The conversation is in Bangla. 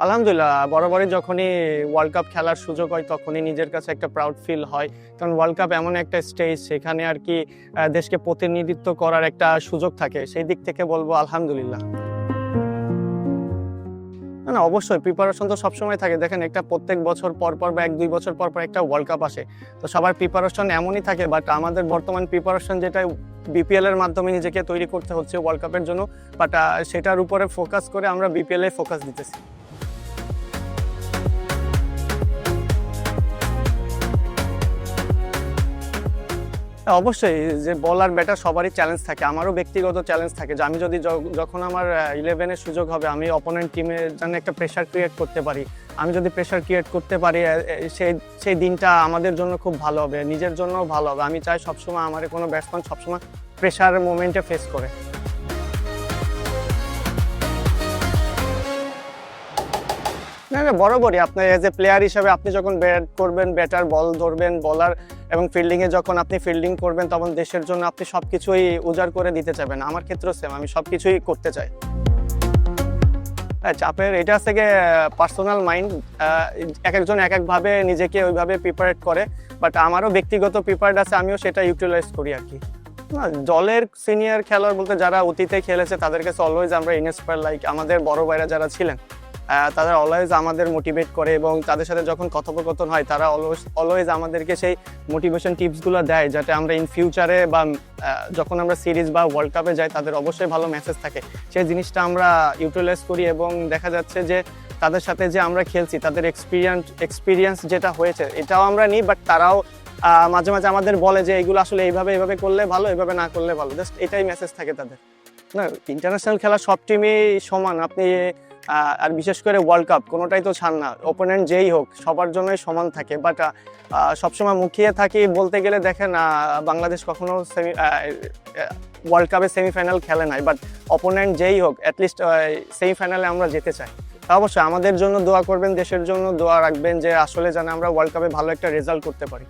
আলহামদুলিল্লাহ, বরাবরই যখনই ওয়ার্ল্ড কাপ খেলার সুযোগ হয় তখনই নিজের কাছে একটা প্রাউড ফিল হয়। কারণ ওয়ার্ল্ড কাপ এমন একটা স্টেজ, সেখানে আর কি দেশকে প্রতিনিধিত্ব করার একটা সুযোগ থাকে। সেই দিক থেকে বলবো আলহামদুলিল্লাহ। না, না, অবশ্যই প্রিপারেশন তো সবসময় থাকে। দেখেন, একটা প্রত্যেক বছর পর পর বা 1-2 বছর পর পর একটা ওয়ার্ল্ড কাপ আসে। তো সবার প্রিপারেশন এমনই থাকে, বাট আমাদের বর্তমান প্রিপারেশন যেটা বিপিএল এর মাধ্যমে নিজেকে তৈরি করতে হচ্ছে ওয়ার্ল্ড কাপের জন্য, বাট সেটার উপরে ফোকাস করে আমরা বিপিএল এ ফোকাস দিতেছি। অবশ্যই, যে বলার ব্যাটার সবারই চ্যালেঞ্জ থাকে। আমারও ব্যক্তিগত চ্যালেঞ্জ থাকে যে আমি যদি যখন আমার 11 এর সুযোগ হবে, আমি অপোনেন্ট টিমের জন্য একটা প্রেশার ক্রিয়েট করতে পারি। আমি যদি প্রেশার ক্রিয়েট করতে পারি, সেই দিনটা আমাদের জন্য খুব ভালো হবে, নিজের জন্যও ভালো হবে। আমি চাই সবসময় আমার কোনো ব্যাটসম্যান সবসময় প্রেশার মোমেন্টে ফেস করে। না, না, বরাবরই আপনার এজ এ প্লেয়ার হিসেবে আপনি যখন ব্যাট করবেন, ব্যাটার বল ধরবেন, বোলার এবং ফিল্ডিংয়ে যখন আপনি ফিল্ডিং করবেন, তখন দেশের জন্য আপনি সবকিছুই উজাড় করে দিতে চাইবেন। আমার ক্ষেত্রেও সেম, আমি সবকিছুই করতে চাই। হ্যাঁ, চাপের এটা থেকে পার্সোনাল মাইন্ড, এক একজন এক একভাবে নিজেকে ওইভাবে প্রিপারেট করে, বাট আমারও ব্যক্তিগত প্রিপারেড আছে, আমিও সেটা ইউটিলাইজ করি আর কি। না, দলের সিনিয়র খেলোয়াড় বলতে যারা অতীতে খেলেছে তাদের কাছে অলওয়েজ আমরা ইন্সপায়ার, লাইক আমাদের বড় ভাইরা যারা ছিলেন, তারা অলওয়েজ আমাদের মোটিভেট করে, এবং তাদের সাথে যখন কথোপকথন হয় তারা অলওয়েজ আমাদেরকে সেই মোটিভেশন টিপসগুলো দেয়, যাতে আমরা ইন ফিউচারে বা যখন আমরা সিরিজ বা ওয়ার্ল্ড কাপে যাই তাদের অবশ্যই ভালো মেসেজ থাকে। সেই জিনিসটা আমরা ইউটিলাইজ করি, এবং দেখা যাচ্ছে যে তাদের সাথে যে আমরা খেলছি তাদের এক্সপিরিয়েন্স যেটা হয়েছে এটাও আমরা নিই, বাট তারাও মাঝে মাঝে আমাদের বলে যে এইগুলো আসলে এইভাবে করলে ভালো, এইভাবে না করলে ভালো। জাস্ট এটাই মেসেজ থাকে তাদের। না, ইন্টারন্যাশনাল খেলা সব টিমই সমান, আপনি আর বিশেষ করে ওয়ার্ল্ড কাপ কোনোটাই তো ছাড় না। ওপোনেন্ট যেই হোক সবার জন্যই সমান থাকে, বাট সবসময় মুখিয়ে থাকি বলতে গেলে দেখেন বাংলাদেশ কখনো ওয়ার্ল্ড কাপে সেমিফাইনাল খেলে নাই, বাট অপোনেন্ট যেই হোক অ্যাটলিস্ট সেমিফাইনালে আমরা যেতে চাই। অবশ্যই আমাদের জন্য দোয়া করবেন, দেশের জন্য দোয়া রাখবেন যে আসলে যেন আমরা ওয়ার্ল্ড কাপে ভালো একটা রেজাল্ট করতে পারি।